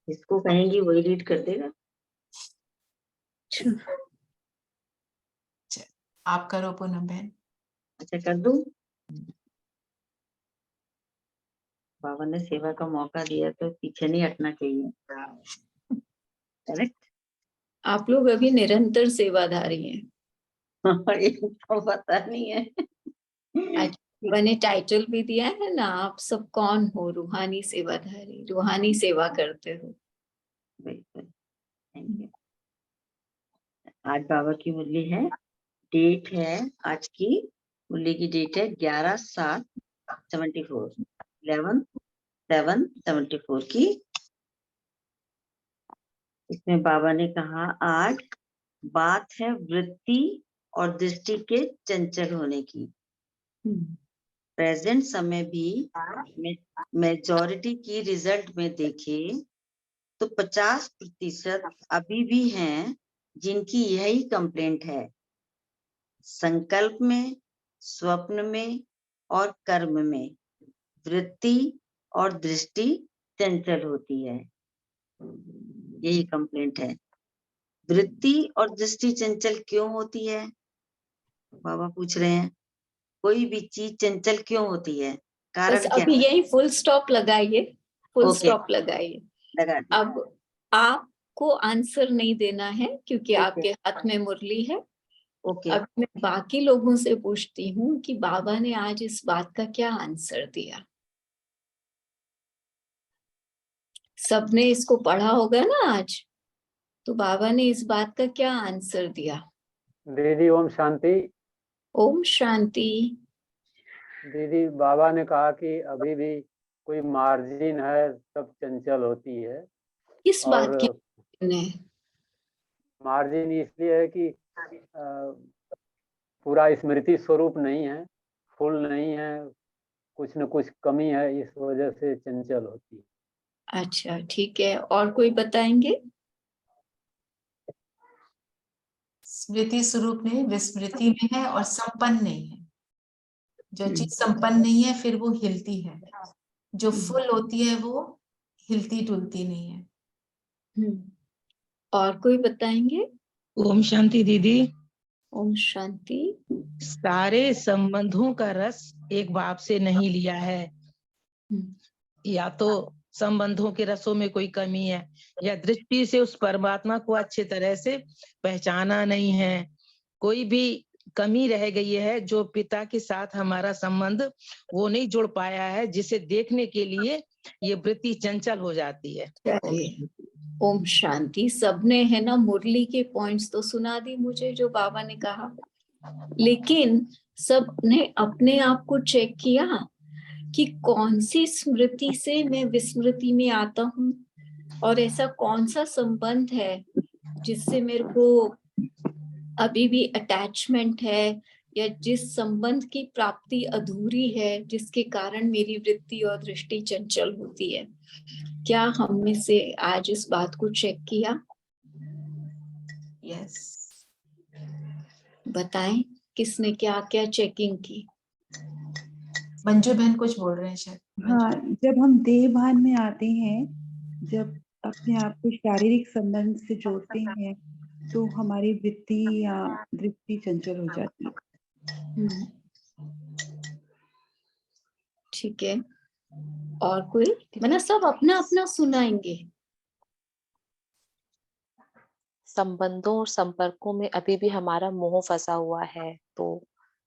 इसको कहेंगी वही रीड कर देगा। आप करो पूनम बहन। अच्छा कर दूं? बाबा ने सेवा का मौका दिया तो पीछे नहीं हटना चाहिए। करेक्ट। आप लोग अभी निरंतर सेवाधारी हैं। तो पता नहीं है। मैंने टाइटल भी दिया है ना, आप सब कौन हो? रूहानी सेवाधारी, रूहानी सेवा करते हो। बिल्कुल, थैंक यू। आज बाबा की मुरली है, डेट है आज की मुरली की डेट है 11/7/74, 11/7/74 की। इसमें बाबा ने कहा आज बात है वृत्ति और दृष्टि के चंचल होने की। प्रेजेंट समय भी मेजॉरिटी की रिजल्ट में देखे तो 50% अभी भी हैं जिनकी यही कंप्लेंट है। संकल्प में, स्वप्न में और कर्म में वृत्ति और दृष्टि चंचल होती है, यही कंप्लेंट है। वृत्ति और दृष्टि चंचल क्यों होती है? बाबा पूछ रहे हैं, कोई भी चीज चंचल क्यों होती है, कारण क्या अभी है? यही फुल स्टॉप लगाइए, फुल ओके, स्टॉप लगाइए। लगा दिया। अब आपको आंसर नहीं देना है क्योंकि ओके। आपके हाथ में मुरली है। ओके, अब मैं बाकी लोगों से पूछती हूँ कि बाबा ने आज इस बात का क्या आंसर दिया। सबने इसको पढ़ा होगा ना आज, तो बाबा ने इस बात का क्या आंसर दिया? दीदी ओम शांति। ओम शांति। दीदी बाबा ने कहा कि अभी भी कोई मार्जिन है, सब चंचल होती है। किस बात और की? मार्जिन इसलिए है कि पूरा स्मृति स्वरूप नहीं है, फुल नहीं है, कुछ न कुछ कमी है, इस वजह से चंचल होती है। अच्छा ठीक है, और कोई बताएंगे? स्मृति स्वरूप नहीं, विस्मृति में है और संपन्न नहीं है। जो चीज संपन्न नहीं है फिर वो हिलती है, जो फुल होती है वो हिलती डुलती नहीं है। और कोई बताएंगे? ओम शांति दीदी। ओम शांति। सारे संबंधों का रस एक बाप से नहीं लिया है, या तो संबंधों के रसों में कोई कमी है, या दृष्टि से उस परमात्मा को अच्छी तरह से पहचाना नहीं है। कोई भी कमी रह गई है, जो पिता के साथ हमारा संबंध वो नहीं जुड़ पाया है, जिसे देखने के लिए ये वृत्ति चंचल हो जाती है। ओम शांति। सबने है ना मुरली के पॉइंट्स तो सुना दी मुझे जो बाबा ने कहा, लेकिन सबने अपने आप को चेक किया कि कौन सी स्मृति से मैं विस्मृति में आता हूँ, और ऐसा कौन सा संबंध है जिससे मेरे को अभी भी अटैचमेंट है, या जिस संबंध की प्राप्ति अधूरी है, जिसके कारण मेरी वृत्ति और दृष्टि चंचल होती है। क्या हम में से आज इस बात को चेक किया? यस। बताएं किसने क्या क्या चेकिंग की? मंजू बहन कुछ बोल रहे हैं शायद। हाँ, जब हम देह भान में आते हैं, जब अपने आप को शारीरिक संबंध से जोड़ते हैं, तो हमारी वृत्ति या दृष्टि चंचल हो जाती है। ठीक है, और कोई? मतलब सब अपना अपना सुनाएंगे। संबंधों और संपर्कों में अभी भी हमारा मोह फंसा हुआ है, तो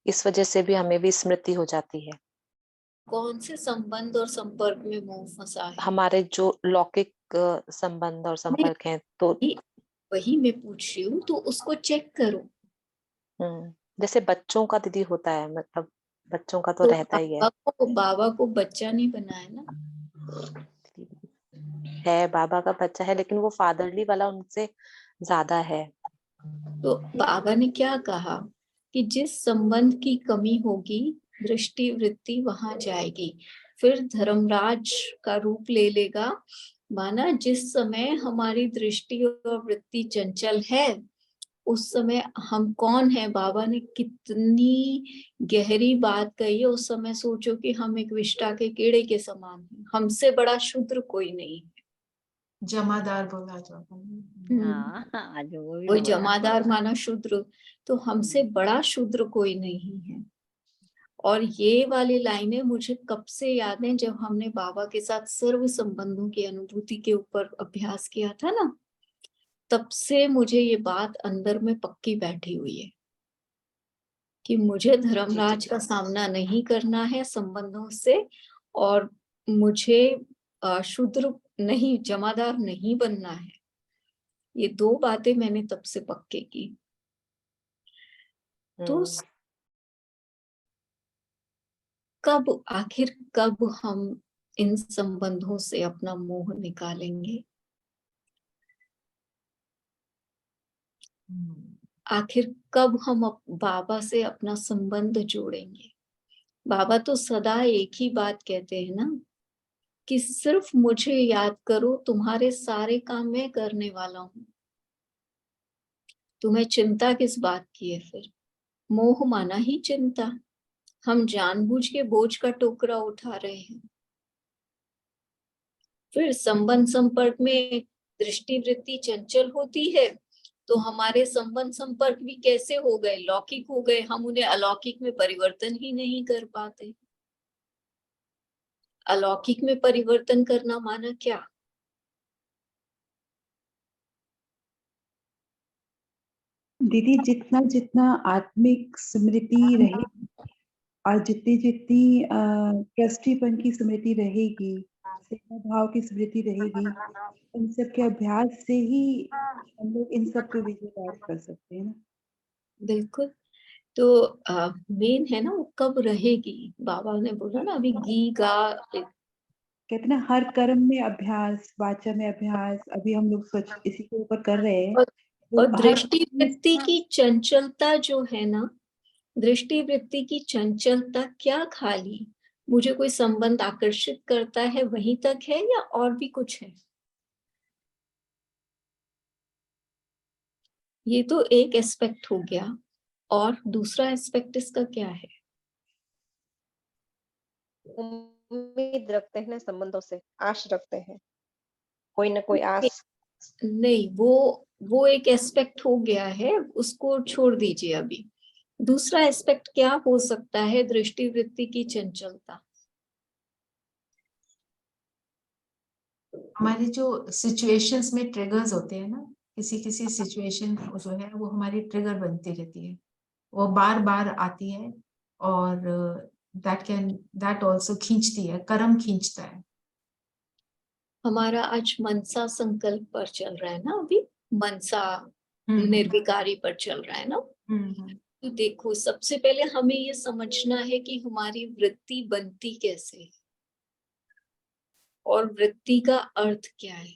इस वजह से भी हमें भी स्मृति हो जाती है। कौन से संबंध और संपर्क में मोह फंसा है? हमारे जो लौकिक संबंध और संपर्क हैं, तो वही मैं पूछ रही हूँ, तो उसको चेक करो। जैसे बच्चों का दीदी होता है, मतलब बच्चों का तो रहता ही है। बाबा को बच्चा नहीं बनाया ना? है, बाबा का बच्चा है, लेकिन वो फादरली वाला उनसे ज्यादा है। तो बाबा ने क्या कहा कि जिस संबंध की कमी होगी, दृष्टि वृत्ति वहां जाएगी, फिर धर्मराज का रूप ले लेगा। माना जिस समय हमारी दृष्टि और वृत्ति चंचल है, उस समय हम कौन है? बाबा ने कितनी गहरी बात कही है। उस समय सोचो कि हम एक विष्टा के कीड़े के समान हैं, हमसे बड़ा शूद्र कोई नहीं है। जमादार बोला जो अपन। हम्म, आज वो भी कोई बोला। जमादार माना शूद्र, तो हमसे बड़ा शूद्र कोई नहीं है। और ये वाली लाइनें मुझे कब से याद है, जब हमने बाबा के साथ सर्व संबंधों की अनुभूति के ऊपर अभ्यास किया था ना, तब से मुझे ये बात अंदर में पक्की बैठी हुई है कि मुझे धर्मराज का सामना नहीं करना है संबंधों से, और मुझे शूद्र नहीं, जमादार नहीं बनना है। ये दो बातें मैंने तब से पक्के की। तो आखिर कब हम इन संबंधों से अपना मोह निकालेंगे? आखिर कब हम बाबा से अपना संबंध जोड़ेंगे? बाबा तो सदा एक ही बात कहते हैं ना, कि सिर्फ मुझे याद करो, तुम्हारे सारे काम मैं करने वाला हूँ। तुम्हें चिंता किस बात की है? फिर मोह माना ही चिंता। हम जानबूझ के बोझ का टोकरा उठा रहे हैं। फिर संबंध संपर्क में दृष्टि वृत्ति चंचल होती है, तो हमारे संबंध संपर्क भी कैसे हो गए? लौकिक हो गए। हम उन्हें अलौकिक में परिवर्तन ही नहीं कर पाते। अलौकिक में परिवर्तन करना माना क्या? दीदी, जितना जितना आत्मिक स्मृति रहेगी और जितनी जितनी ट्रस्टीपन की स्मृति रहेगी, सेवा भाव की स्मृति रहेगी, इन सब के अभ्यास से ही हम लोग इन सब पे विजय प्राप्त कर सकते हैं ना। बिल्कुल। तो मेन है ना, वो कब रहेगी? बाबा ने बोला ना अभी गी गा, कहते ना हर कर्म में अभ्यास, वाचा में अभ्यास। अभी हम लोग सोच इसी के ऊपर कर रहे हैं। और तो दृष्टि वृत्ति की चंचलता जो है ना, दृष्टि वृत्ति की चंचलता क्या खाली मुझे कोई संबंध आकर्षित करता है वहीं तक है, या और भी कुछ है? ये तो एक एस्पेक्ट हो गया, और दूसरा एस्पेक्ट इसका क्या है? उम्मीद रखते हैं ना संबंधों से, आश रखते हैं, कोई ना कोई आस। नहीं, वो एक एस्पेक्ट हो गया है, उसको छोड़ दीजिए अभी। दूसरा एस्पेक्ट क्या हो सकता है दृष्टि वृत्ति की चंचलता? हमारे जो सिचुएशंस में ट्रिगर्स होते हैं ना, किसी किसी सिचुएशन जो है वो हमारी ट्रिगर बनती रहती है, वो बार बार आती है, और दैट आल्सो खींचती है, कर्म खींचता है। हमारा आज मनसा संकल्प पर चल रहा है ना, अभी मनसा निर्विकारी पर चल रहा है ना। तो देखो, सबसे पहले हमें ये समझना है कि हमारी वृत्ति बनती कैसे है और वृत्ति का अर्थ क्या है।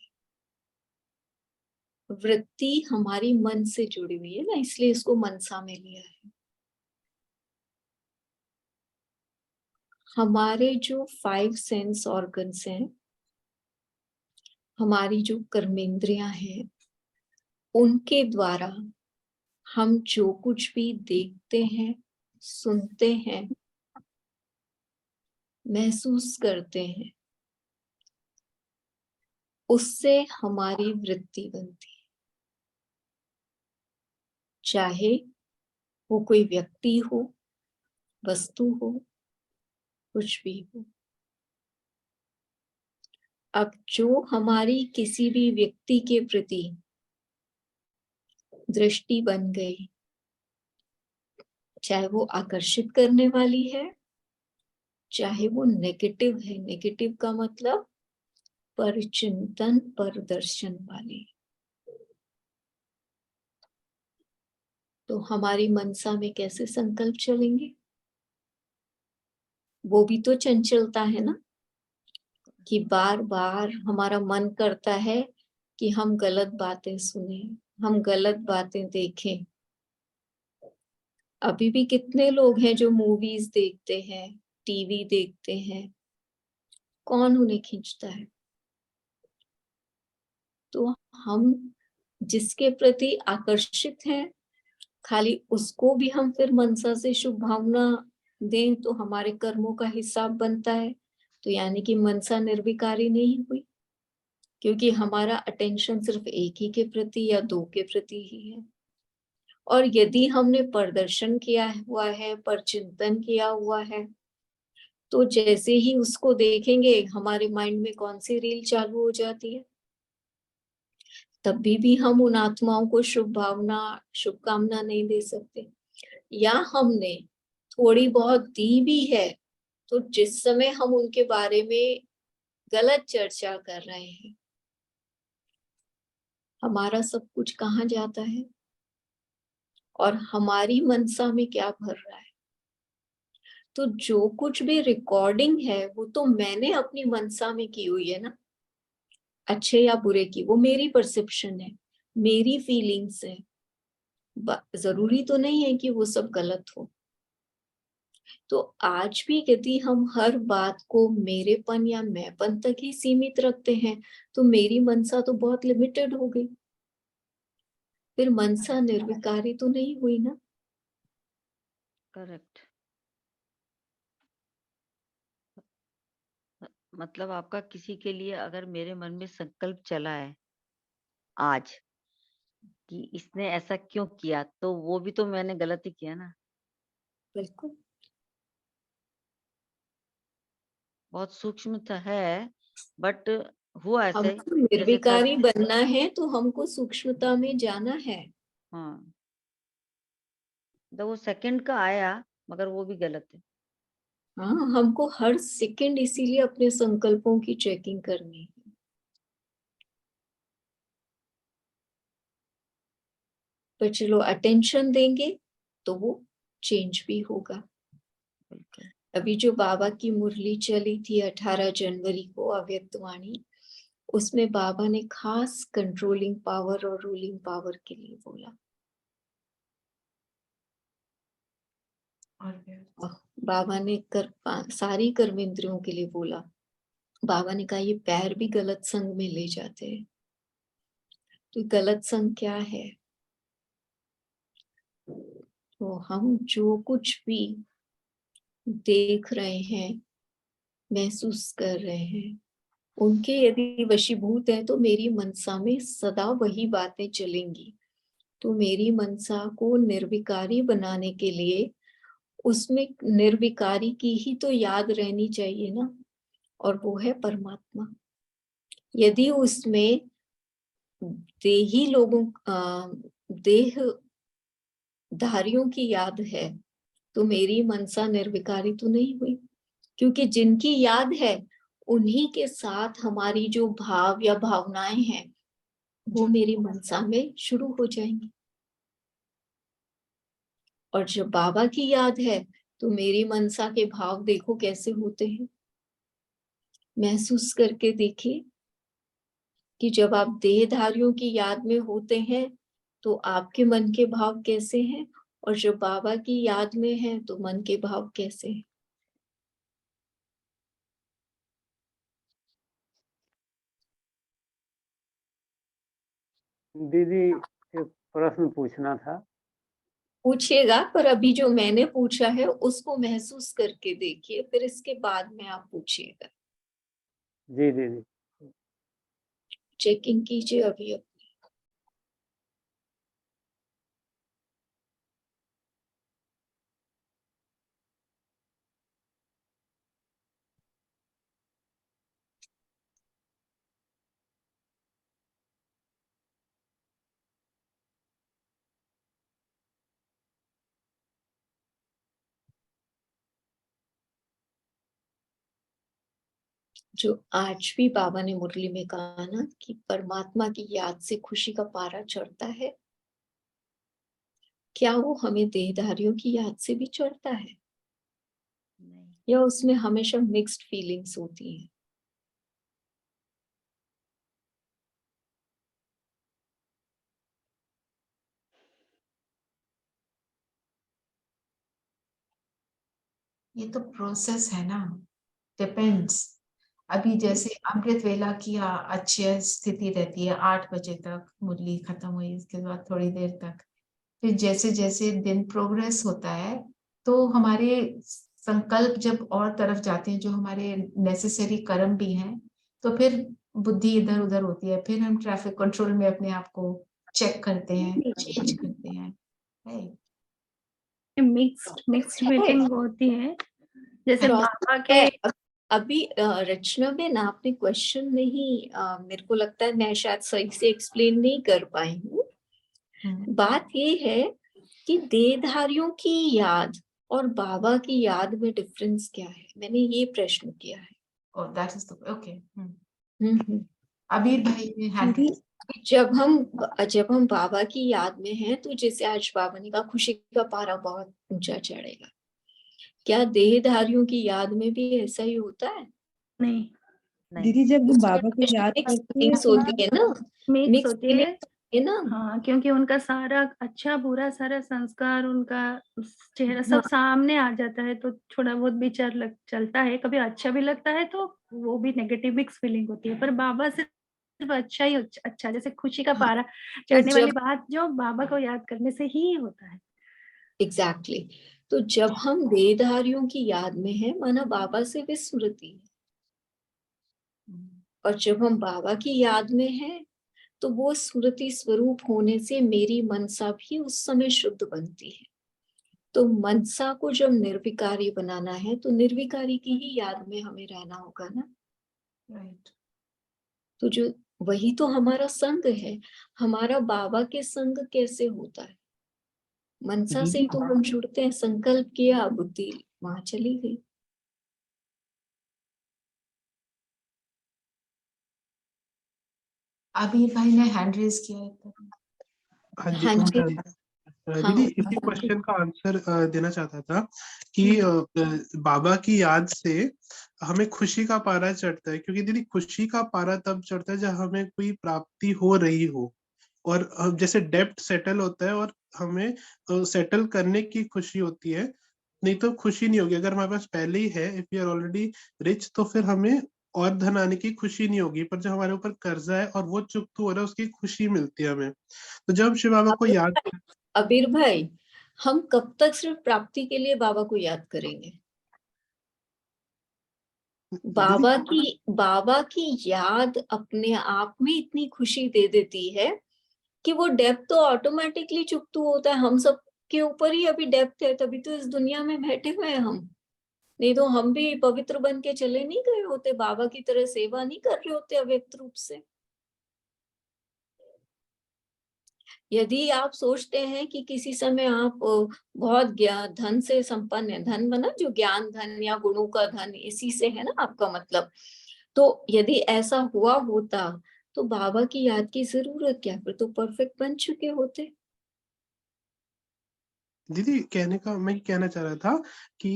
वृत्ति हमारी मन से जुड़ी हुई है ना, इसलिए इसको मनसा में लिया है। हमारे जो 5 सेंस ऑर्गन्स हैं, हमारी जो कर्मेंद्रियां हैं, उनके द्वारा हम जो कुछ भी देखते हैं, सुनते हैं, महसूस करते हैं, उससे हमारी वृत्ति बनती है। चाहे वो कोई व्यक्ति हो, वस्तु हो, कुछ भी हो। अब जो हमारी किसी भी व्यक्ति के प्रति दृष्टि बन गई, चाहे वो आकर्षित करने वाली है, चाहे वो नेगेटिव है, नेगेटिव का मतलब परचिंतन परदर्शन वाली, तो हमारी मनसा में कैसे संकल्प चलेंगे? वो भी तो चंचलता है ना, कि बार बार हमारा मन करता है कि हम गलत बातें सुने, हम गलत बातें देखें। अभी भी कितने लोग हैं जो मूवीज देखते हैं, टीवी देखते हैं, कौन उन्हें खींचता है? तो हम जिसके प्रति आकर्षित हैं, खाली उसको भी हम फिर मनसा से शुभ भावना दें तो हमारे कर्मों का हिसाब बनता है, तो यानी कि मनसा निर्विकारी नहीं हुई। क्योंकि हमारा अटेंशन सिर्फ एक ही के प्रति या दो के प्रति ही है। और यदि हमने प्रदर्शन किया हुआ है, परचिंतन किया हुआ है, तो जैसे ही उसको देखेंगे हमारे माइंड में कौन सी रील चालू हो जाती है। तब भी हम उन आत्माओं को शुभकामना नहीं दे सकते, या हमने थोड़ी बहुत दी भी है तो जिस समय हम उनके बारे में गलत चर्चा कर रहे हैं, हमारा सब कुछ कहाँ जाता है और हमारी मनसा में क्या भर रहा है। तो जो कुछ भी रिकॉर्डिंग है वो तो मैंने अपनी मनसा में की हुई है ना, अच्छे या बुरे की, वो मेरी परसेप्शन है, मेरी फीलिंग्स है। जरूरी तो नहीं है कि वो सब गलत हो। तो आज भी यदि हम हर बात को मेरेपन या मैंपन तक ही सीमित रखते हैं तो मेरी मनसा तो बहुत लिमिटेड हो गई, फिर मनसा निर्विकारी तो नहीं हुई ना। करेक्ट। मतलब आपका किसी के लिए अगर मेरे मन में संकल्प चला है आज कि इसने ऐसा क्यों किया, तो वो भी तो मैंने गलत ही किया ना। बिल्कुल। बहुत सूक्ष्म है, बट हुआ ऐसे हमको जैसे निर्विकारी बनना है तो हमको सूक्ष्मता में जाना है। हाँ, तो वो सेकंड का आया मगर वो भी गलत है। हाँ, हमको हर सेकंड इसीलिए अपने संकल्पों की चेकिंग करनी है। पर चलो अटेंशन देंगे तो वो चेंज भी होगा। बिल्कुल। अभी जो बाबा की मुरली चली थी 18 जनवरी को, अव्यक्तवाणी, उसमें बाबा ने खास कंट्रोलिंग पावर और रूलिंग पावर के लिए बोला। और बाबा ने सारी कर्मेंद्रियों के लिए बोला। बाबा ने कहा ये पैर भी गलत संग में ले जाते हैं। तो गलत संग क्या है? तो हम जो कुछ भी देख रहे हैं, महसूस कर रहे हैं, उनके यदि वशीभूत है तो मेरी मनसा में सदा वही बातें चलेंगी। तो मेरी मनसा को निर्विकारी बनाने के लिए उसमें निर्विकारी की ही तो याद रहनी चाहिए ना, और वो है परमात्मा। यदि उसमें देही लोगों देहधारियों की याद है तो मेरी मनसा निर्विकारी तो नहीं हुई, क्योंकि जिनकी याद है उन्हीं के साथ हमारी जो भाव या भावनाएं हैं वो मेरी मनसा में शुरू हो जाएंगी। और जब बाबा की याद है तो मेरी मनसा के भाव देखो कैसे होते हैं। महसूस करके देखिए कि जब आप देहधारियों की याद में होते हैं तो आपके मन के भाव कैसे हैं, और जब बाबा की याद में है तो मन के भाव कैसे हैं। दीदी एक प्रश्न पूछना था। पूछिएगा, पर अभी जो मैंने पूछा है उसको महसूस करके देखिए, फिर इसके बाद में आप पूछिएगा। जी दीदी। चेकिंग कीजिए अभी। जो आज भी बाबा ने मुरली में कहा ना कि परमात्मा की याद से खुशी का पारा चढ़ता है, क्या वो हमें देहधारियों की याद से भी चढ़ता है, नहीं। या उसमें हमेशा मिक्स्ड फीलिंग्स होती हैं? ये तो प्रोसेस है ना, डिपेंड्स। अभी जैसे अमृत वेला की अच्छी स्थिति रहती है 8 बजे तक, मुरली खत्म हुई इसके बाद थोड़ी देर तक, फिर जैसे जैसे दिन प्रोग्रेस होता है तो हमारे संकल्प जब और तरफ जाते हैं, जो हमारे नेसेसरी कर्म भी हैं, तो फिर बुद्धि इधर उधर होती है, फिर हम ट्रैफिक कंट्रोल में अपने आप को चेक करते हैं, चेंज करते हैं, राइट? मिक्स्ड मीटिंग होती है, जैसे बाबा के अभी रचना में ना आपने क्वेश्चन नहीं, मेरे को लगता है मैं शायद सही से एक्सप्लेन नहीं कर पाई हूँ। बात ये है कि देहधारियों की याद और बाबा की याद में डिफरेंस क्या है, मैंने ये प्रश्न किया है। Oh, that is the okay. अबीर भाई ने hand raised. जब हम बाबा की याद में हैं, तो जैसे आज बाबा ने कहा खुशी का पारा बहुत ऊंचा चढ़ेगा, क्या देहधारियों की याद में भी ऐसा ही होता है? नहीं दीदी, जब हम बाबा को याद करते हैं होती है ना, मिक्स होती है ना। हाँ, क्योंकि उनका सारा अच्छा बुरा सारा संस्कार, उनका चेहरा सब सामने आ जाता है, तो थोड़ा बहुत विचार चलता है, कभी अच्छा भी लगता है तो वो भी नेगेटिव मिक्स फीलिंग होती है, पर बाबा सिर्फ अच्छा ही अच्छा, जैसे खुशी का पारा चढ़ने वाली बात जो बाबा को याद करने से ही होता है। एग्जैक्टली तो जब हम देहधारियों की याद में हैं, माना बाबा से विस्मृति है, और जब हम बाबा की याद में हैं, तो वो स्मृति स्वरूप होने से मेरी मनसा भी उस समय शुद्ध बनती है। तो मनसा को जब निर्विकारी बनाना है, तो निर्विकारी की ही याद में हमें रहना होगा ना, राइट? तो जो वही तो हमारा संग है। हमारा बाबा के संग कैसे होता है? मनसा से ही तो हम जुड़ते हैं, संकल्प किया, बुद्धि वहां चली गई। अबीर भाई ने हैंड रेज किया है। हाँ जी, दीदी इसी क्वेश्चन का आंसर देना चाहता था कि बाबा की याद से हमें खुशी का पारा चढ़ता है, क्योंकि दीदी खुशी का पारा तब चढ़ता है जब हमें कोई प्राप्ति हो रही हो, और जैसे डेब्ट सेटल होता है और हमें सेटल करने की खुशी होती है, नहीं तो खुशी नहीं होगी। अगर हमारे पास पहले ही है, if you are already rich, तो फिर हमें और धन आने की खुशी नहीं होगी, पर जब हमारे ऊपर कर्जा है और वो चुकता हो रहा है, उसकी खुशी मिलती है हमें। तो जब शिव बाबा को याद, अबीर भाई, हम कब तक सिर्फ प्राप्ति के लिए बाबा को याद करेंगे? बाबा की याद अपने आप में इतनी खुशी दे देती है कि वो डेप्थ तो ऑटोमेटिकली चुकतू होता है। हम सब के ऊपर ही अभी डेप्थ है, तभी तो इस दुनिया में बैठे हुए हैं हम, नहीं तो हम भी पवित्र बन के चले नहीं गए होते, बाबा की तरह सेवा नहीं कर रहे होते अव्यक्त रूप से। यदि आप सोचते हैं कि किसी समय आप बहुत धन से संपन्न है, धन बना जो ज्ञान धन या गुणों का धन, इसी से है ना आपका मतलब, तो यदि ऐसा हुआ होता तो बाबा की याद की जरूरत क्या, फिर तो परफेक्ट बन चुके होते। दीदी मैं कहना चाह रहा था कि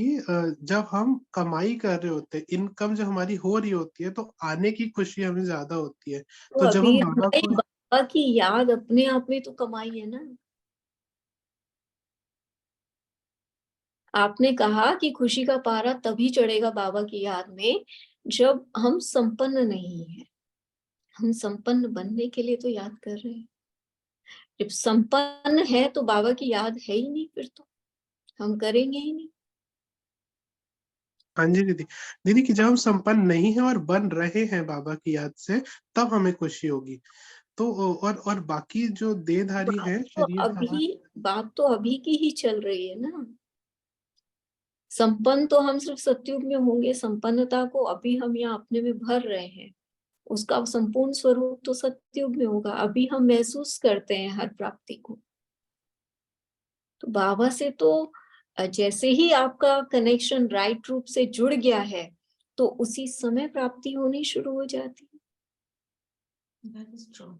जब हम कमाई कर रहे होते हैं, इनकम जब हमारी हो रही होती है, तो आने की खुशी हमें ज्यादा होती है। तो जब हम बाबा की याद अपने आप में तो कमाई है ना। आपने कहा कि खुशी का पारा तभी चढ़ेगा बाबा की याद में जब हम संपन्न नहीं है। हम संपन्न बनने के लिए तो याद कर रहे हैं। जब संपन्न है तो बाबा की याद है ही नहीं, फिर तो हम करेंगे ही नहीं। हाँ जी दीदी कि जब हम संपन्न नहीं है और बन रहे हैं बाबा की याद से, तब हमें खुशी होगी। तो और बाकी जो देहधारी है, बात तो अभी की ही चल रही है ना। संपन्न तो हम सिर्फ सतयुग में होंगे, संपन्नता को अभी हम यहाँ अपने में भर रहे हैं, उसका संपूर्ण स्वरूप तो सतयुग में होगा। अभी हम महसूस करते हैं हर प्राप्ति को। तो बाबा से तो जैसे ही आपका कनेक्शन राइट रूप से जुड़ गया है, तो उसी समय प्राप्ति होनी शुरू हो जाती है। That is true.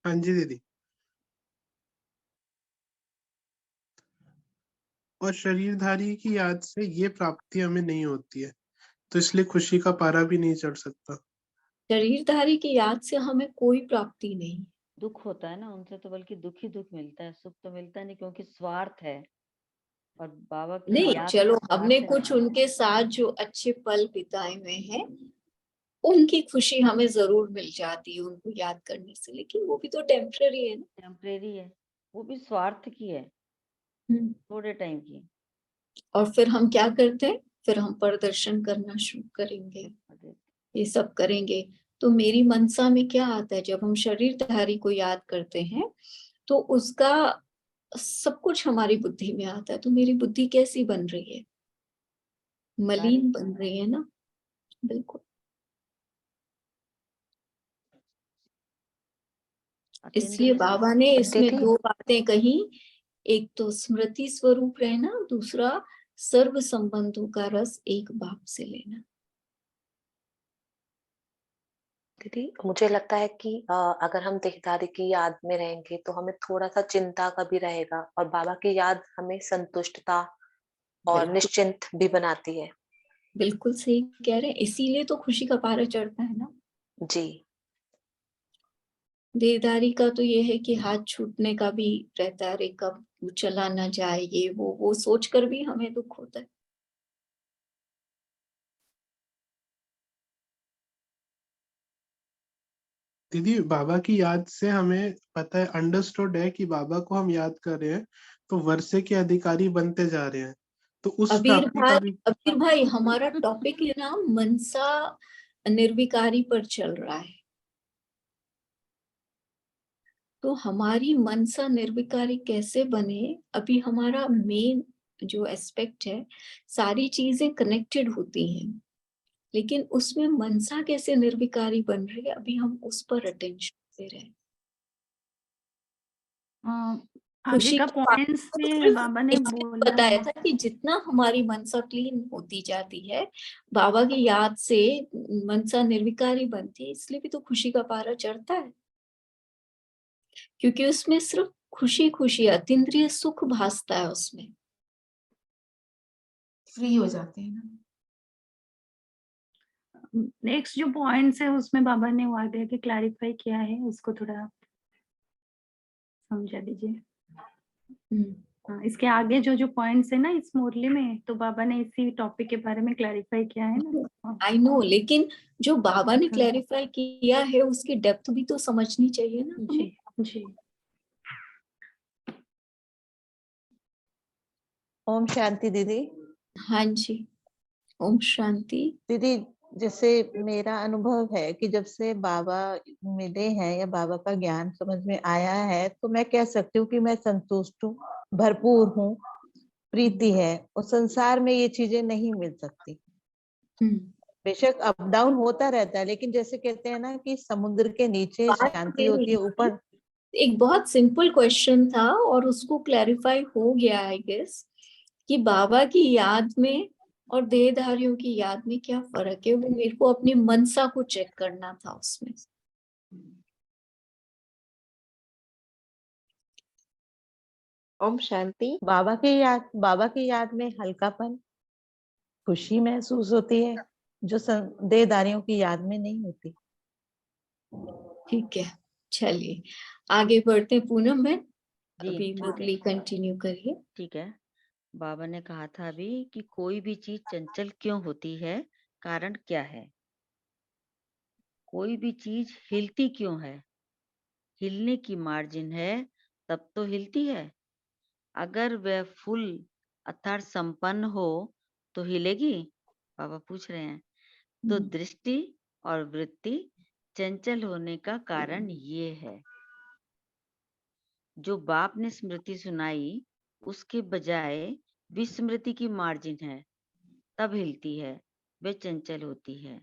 हाँ जी दीदी। और शरीरधारी की याद से ये प्राप्ति हमें नहीं होती है, तो इसलिए खुशी का पारा भी नहीं चढ़ सकता। शरीरधारी की याद से हमें कोई प्राप्ति नहीं, दुख होता है ना उनसे, तो बल्कि दुख ही दुख मिलता है, सुख तो मिलता नहीं, क्योंकि स्वार्थ है। और बाबा की नहीं याद चलो हमने कुछ उनके साथ जो अच्छे पल बिताए हुए हैं, उनकी खुशी हमें जरूर मिल जाती है उनको याद करने से, लेकिन वो भी तो टेम्पररी है ना। टेम्परेरी है, वो भी स्वार्थ की है, थोड़े टाइम की। और फिर हम क्या करते हैं, फिर हम प्रदर्शन करना शुरू करेंगे, ये सब करेंगे। तो मेरी मनसा में क्या आता है, जब हम शरीरधारी को याद करते हैं तो उसका सब कुछ हमारी बुद्धि में आता है। तो मेरी बुद्धि कैसी बन रही है, मलिन बन रही है ना, बिल्कुल। इसलिए बाबा ने इसमें दो बातें कही, एक तो स्मृति स्वरूप रहना, दूसरा सर्व संबंधों का रस एक बाप से लेना। दीदी मुझे लगता है कि अगर हम देहधारी की याद में रहेंगे तो हमें थोड़ा सा चिंता का भी रहेगा, और बाबा की याद हमें संतुष्टता और निश्चिंत भी बनाती है। बिल्कुल सही कह रहे हैं, इसीलिए तो खुशी का पारा चढ़ता है ना जी। देहधारी का तो ये है कि हाथ छूटने का भी रहता है, अरे कब वो चला ना जाए, ये वो सोचकर भी हमें दुख होता है। दीदी बाबा की याद से हमें पता है, अंडरस्टूड है कि बाबा को हम याद कर रहे हैं तो वर्षे के अधिकारी बनते जा रहे हैं। तो उस प्राप्ति का भी अबीर भाई हमारा टॉपिक है ना मनसा निर्विकारी पर चल रहा है। तो हमारी मनसा निर्विकारी कैसे बने, अभी हमारा मेन जो एस्पेक्ट है, सारी चीजें कनेक्टेड होती हैं, लेकिन उसमें मनसा कैसे निर्विकारी बन रही है, अभी हम उस पर अटेंशन दे रहे हैं। आगे का पॉइंट्स में बाबा ने बोला बताया था कि जितना हमारी मनसा क्लीन होती जाती है, बाबा की याद से मनसा निर्विकारी बनती है, इसलिए भी तो खुशी का पारा चढ़ता है, क्योंकि उसमें सिर्फ खुशी खुशी अतीन्द्रिय सुख भासता है, उसमें फ्री हो जाते हैं ना। नेक्स्ट जो पॉइंट्स है उसमें बाबा ने वो आगे के क्लैरिफाई किया है, उसको थोड़ा समझा दीजिए। इसके आगे जो जो पॉइंट्स है ना इस मुरली में, तो बाबा ने इसी टॉपिक के बारे में क्लैरिफाई किया है ना। आई नो, लेकिन जो बाबा ने क्लैरिफाई किया है उसकी डेप्थ भी तो समझनी चाहिए ना। जी जी। ओम शांति दीदी। हाँ जी, ओम शांति दीदी। जैसे मेरा अनुभव है कि जब से बाबा मिले हैं या बाबा का ज्ञान समझ में आया है, तो मैं कह सकती हूँ कि मैं संतुष्ट हूँ, भरपूर हूँ, प्रीति है, और संसार में ये चीजें नहीं मिल सकती। बेशक अप डाउन होता रहता है, लेकिन जैसे कहते हैं ना कि समुद्र के नीचे शांति होती है, ऊपर। एक बहुत सिंपल क्वेश्चन था और उसको क्लैरिफाई हो गया आई गेस, कि बाबा की याद में और देहधारियों की याद में क्या फर्क है, वो मेरे को अपनी मनसा को चेक करना था उसमें। ओम शांति। बाबा की याद में हल्कापन, खुशी महसूस होती है, जो देहधारियों की याद में नहीं होती। ठीक है, चलिए आगे बढ़ते हैं। पूनम बहन जी, अभी मुरली कंटिन्यू करिए। ठीक है। बाबा ने कहा था अभी कि कोई भी चीज चंचल क्यों होती है, कारण क्या है। कोई भी चीज हिलती क्यों है, हिलने की मार्जिन है तब तो हिलती है। अगर वह फुल अर्थात संपन्न हो तो हिलेगी, बाबा पूछ रहे हैं। तो दृष्टि और वृत्ति चंचल होने का कारण ये है। जो बाप ने स्मृति सुनाई उसके बजाय विस्मृति की मार्जिन है, तब हिलती है, वे चंचल होती है।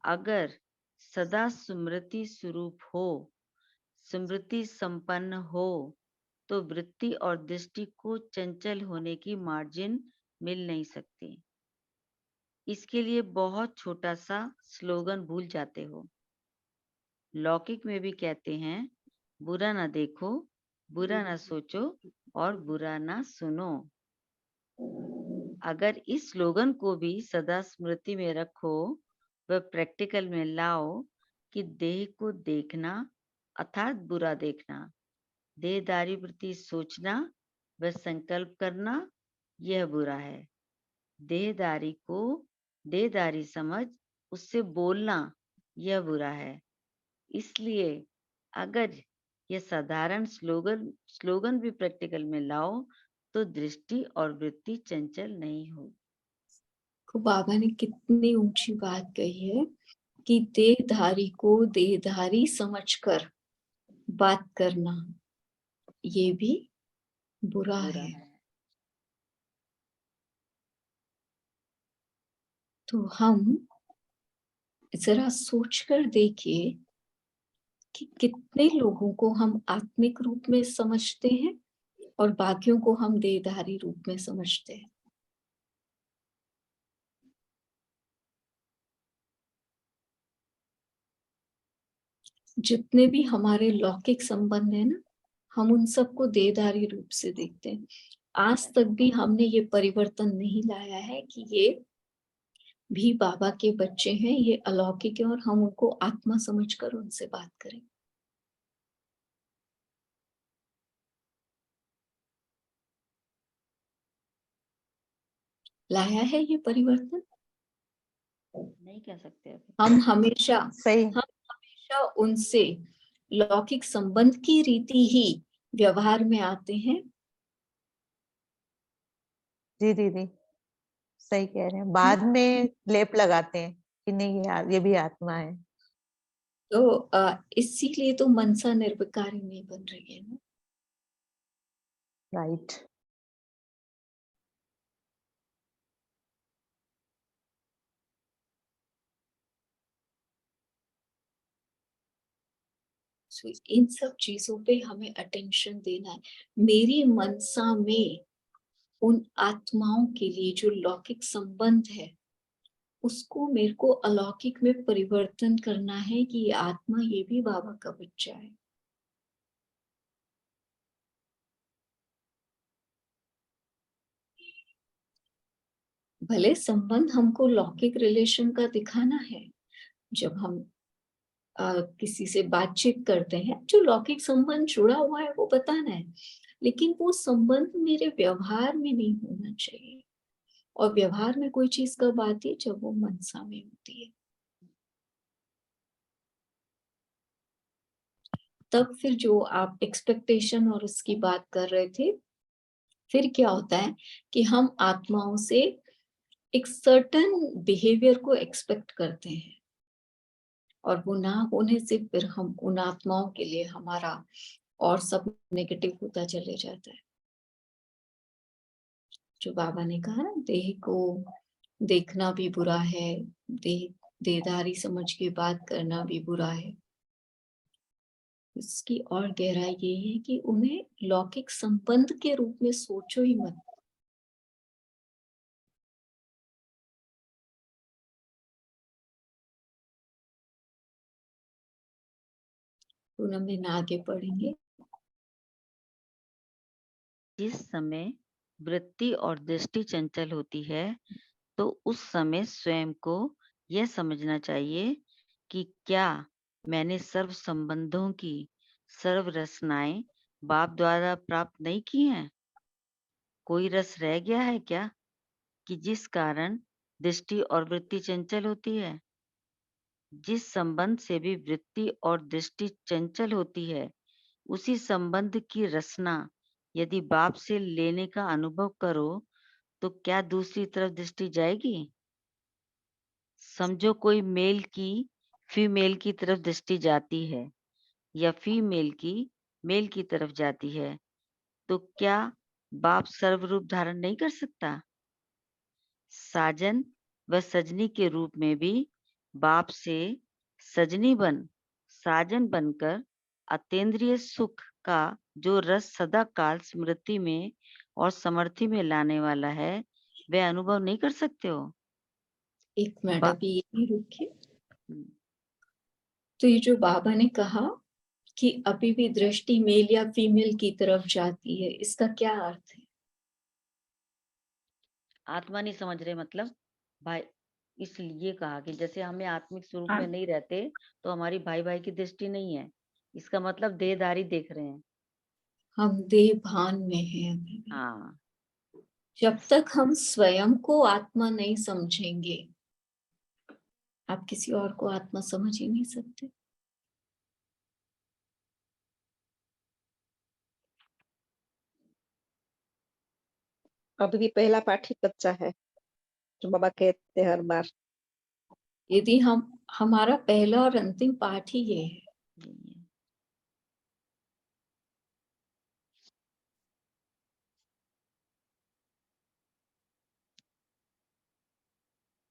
अगर सदा स्मृति स्वरूप हो, स्मृति संपन्न हो, तो वृत्ति और दृष्टि को चंचल होने की मार्जिन मिल नहीं सकती। इसके लिए बहुत छोटा सा स्लोगन भूल जाते हो। लौकिक में भी कहते हैं, बुरा ना देखो, बुरा ना सोचो और बुरा ना सुनो। अगर इस स्लोगन को भी सदा स्मृति में रखो, वह प्रैक्टिकल में लाओ कि देह को देखना अर्थात बुरा देखना, देहदारी प्रति सोचना व संकल्प करना, यह बुरा है। देहदारी को देहदारी समझ उससे बोलना, यह बुरा है। इसलिए अगर यह साधारण स्लोगन भी प्रैक्टिकल में लाओ तो दृष्टि और वृत्ति चंचल नहीं होगी। तो बाबा ने कितनी ऊंची बात कही है कि देहधारी को देहधारी समझकर बात करना ये भी बुरा है। तो हम जरा सोचकर देखिए कि कितने लोगों को हम आत्मिक रूप में समझते हैं और बाकियों को हम देहधारी रूप में समझते हैं। जितने भी हमारे लौकिक संबंध है ना, हम उन सबको देहधारी रूप से देखते हैं। आज तक भी हमने ये परिवर्तन नहीं लाया है कि ये भी बाबा के बच्चे हैं, ये अलौकिक है और हम उनको आत्मा समझकर उनसे बात करें। लाया है ये परिवर्तन? नहीं कह सकते अभी। हम हमेशा सही। उनसे लौकिक संबंध की रीति ही व्यवहार में आते हैं। जी दीदी सही कह रहे हैं, बाद में लेप लगाते हैं कि नहीं ये भी आत्मा है। तो इसीलिए तो मनसा निर्विकारी नहीं बन रही है ना। राइट। इन सब चीजों पे हमें अटेंशन देना है। मेरी मनसा में उन आत्माओं के लिए जो लौकिक संबंध है उसको मेरे को अलौकिक में परिवर्तन करना है कि ये आत्मा ये भी बाबा का बच्चा है। भले संबंध हमको लौकिक रिलेशन का दिखाना है, जब हम किसी से बातचीत करते हैं जो लौकिक संबंध जुड़ा हुआ है वो बताना है, लेकिन वो संबंध मेरे व्यवहार में नहीं होना चाहिए। और व्यवहार में कोई चीज कब आती है? जब वो मनसा में होती है, तब फिर जो आप एक्सपेक्टेशन और उसकी बात कर रहे थे, फिर क्या होता है कि हम आत्माओं से एक सर्टन बिहेवियर को एक्सपेक्ट करते हैं और वो ना होने से फिर हम उन आत्माओं के लिए हमारा और सब नेगेटिव होता चले जाता है। जो बाबा ने कहा ना, देह को देखना भी बुरा है, देहधारी समझ के बात करना भी बुरा है। इसकी और गहराई ये है कि उन्हें लौकिक संबंध के रूप में सोचो ही मत। पूनम दिन आगे पढ़ेंगे। जिस समय वृत्ति और दृष्टि चंचल होती है तो उस समय स्वयं को यह समझना चाहिए कि क्या मैंने सर्व संबंधों की सर्व रचनाएं बाप द्वारा प्राप्त नहीं की हैं? कोई रस रह गया है क्या कि जिस कारण दृष्टि और वृत्ति चंचल होती है? जिस संबंध से भी वृत्ति और दृष्टि चंचल होती है, उसी संबंध की रचना यदि बाप से लेने का अनुभव करो तो क्या दूसरी तरफ दृष्टि जाएगी? समझो कोई मेल की फीमेल की तरफ दृष्टि जाती है या फीमेल की मेल की तरफ जाती है, तो क्या बाप सर्वरूप धारण नहीं कर सकता? साजन व सजनी के रूप में भी बाप से सजनी बन साजन बनकर अतीन्द्रिय सुख का जो रस सदा काल स्मृति में और समर्थि में लाने वाला है, वह अनुभव नहीं कर सकते हो? एक मिनट बा- अभी यही रुकिए। तो ये जो बाबा ने कहा कि अभी भी दृष्टि मेल या फीमेल की तरफ जाती है, इसका क्या अर्थ है? आत्मा नहीं समझ रहे मतलब भाई, इसलिए कहा कि जैसे हमें आत्मिक स्वरूप में हाँ। नहीं रहते तो हमारी भाई भाई की दृष्टि नहीं है, इसका मतलब देहधारी देख रहे हैं। हम देह भान में हैं अभी भी। हाँ, जब तक हम स्वयं को आत्मा नहीं समझेंगे, आप किसी और को आत्मा समझ ही नहीं सकते। अभी भी पहला पाठ ही कच्चा है, जो बाबा कहते हैं हर बार। यदि हमारा पहला और अंतिम पाठ ही ये है।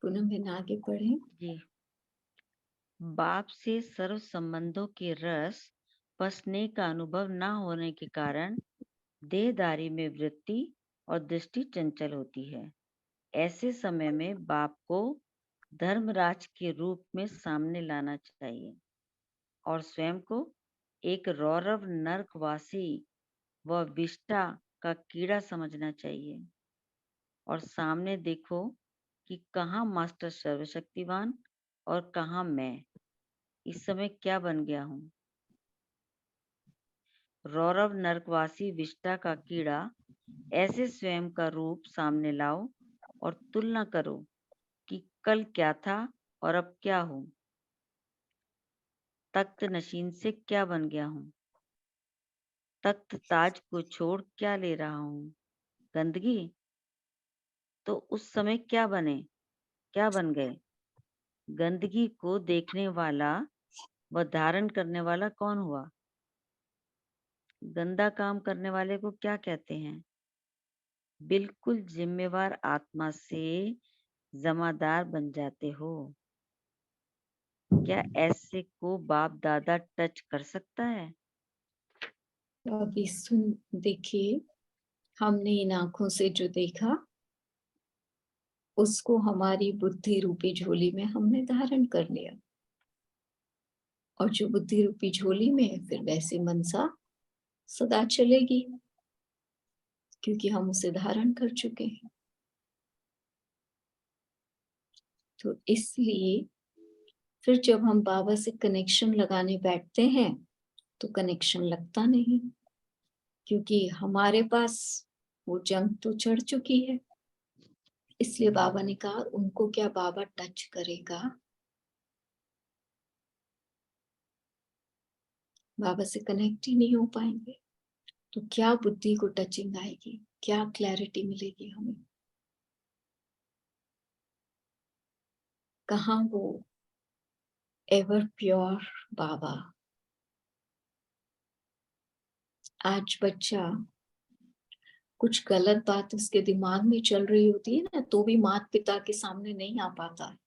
पूनम बहन आगे बढ़े। जी। बाप से सर्व संबंधों के रस पसने का अनुभव न होने के कारण देहदारी में वृत्ति और दृष्टि चंचल होती है। ऐसे समय में बाप को धर्मराज के रूप में सामने लाना चाहिए और स्वयं को एक रौरव नरकवासी व विष्टा का कीड़ा समझना चाहिए और सामने देखो कि कहाँ मास्टर सर्वशक्तिवान और कहाँ मैं इस समय क्या बन गया हूँ। रौरव नरकवासी विष्टा का कीड़ा ऐसे स्वयं का रूप सामने लाओ और तुलना करो कि कल क्या था और अब क्या हूँ। तख्त नशीन से क्या बन गया हूँ। तख्त ताज को छोड़ क्या ले रहा हूँ, गंदगी। तो उस समय क्या बन गए। गंदगी को देखने वाला व धारण करने वाला कौन हुआ। गंदा काम करने वाले को क्या कहते हैं। बिल्कुल जिम्मेवार आत्मा से जमादार बन जाते हो। क्या ऐसे को बाप दादा टच कर सकता है। अभी देखिए, हमने इन आंखों से जो देखा उसको हमारी बुद्धि रूपी झोली में हमने धारण कर लिया और जो बुद्धि रूपी झोली में है फिर वैसी मनसा सदा चलेगी क्योंकि हम उसे धारण कर चुके हैं। तो इसलिए फिर जब हम बाबा से कनेक्शन लगाने बैठते हैं तो कनेक्शन लगता नहीं क्योंकि हमारे पास वो जंग तो चढ़ चुकी है। इसलिए बाबा ने कहा उनको क्या बाबा टच करेगा। बाबा से कनेक्ट ही नहीं हो पाएंगे तो क्या बुद्धि को टचिंग आएगी, क्या क्लैरिटी मिलेगी हमें। कहाँ वो एवर प्योर बाबा। आज बच्चा कुछ गलत बात उसके दिमाग में चल रही होती है ना तो भी माता पिता के सामने नहीं आ पाता है।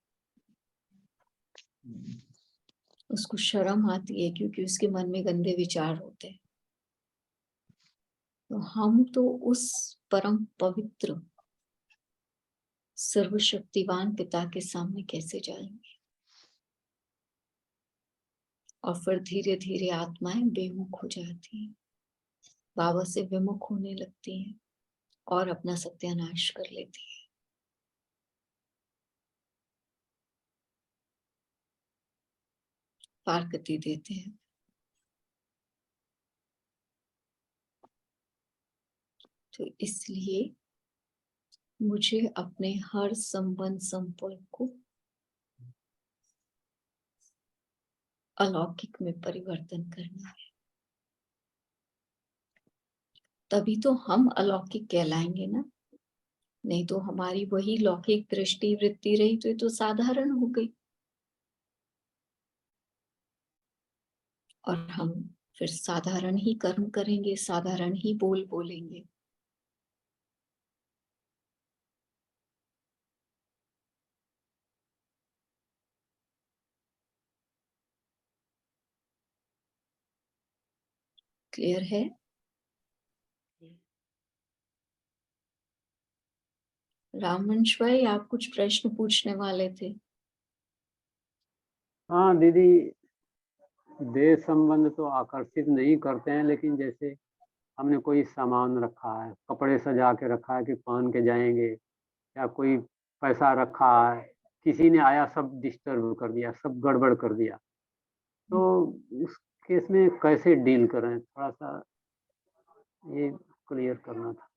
उसको शर्म आती है क्योंकि उसके मन में गंदे विचार होते हैं। तो हम तो उस परम पवित्र सर्वशक्तिवान पिता के सामने कैसे जाएंगे। और फिर धीरे धीरे आत्माएं बेमुख हो जाती हैं, बाबा से विमुख होने लगती हैं और अपना सत्यानाश कर लेती है। फारकती देते हैं। तो इसलिए मुझे अपने हर संबंध संपर्क को अलौकिक में परिवर्तन करना है। तभी तो हम अलौकिक कहलाएंगे ना। नहीं तो हमारी वही लौकिक दृष्टि वृत्ति रही तो ये तो साधारण हो गई और हम फिर साधारण ही कर्म करेंगे, साधारण ही बोल बोलेंगे। क्लियर है। रामवंश भाई आप कुछ प्रश्न पूछने वाले थे। हाँ दीदी, देह संबंध तो आकर्षित नहीं करते हैं, लेकिन जैसे हमने कोई सामान रखा है, कपड़े सजा के रखा है कि पहन के जाएंगे, या कोई पैसा रखा है, किसी ने आया सब डिस्टर्ब कर दिया, सब गड़बड़ कर दिया, तो उस केस में कैसे डील करें, थोड़ा सा ये क्लियर करना था।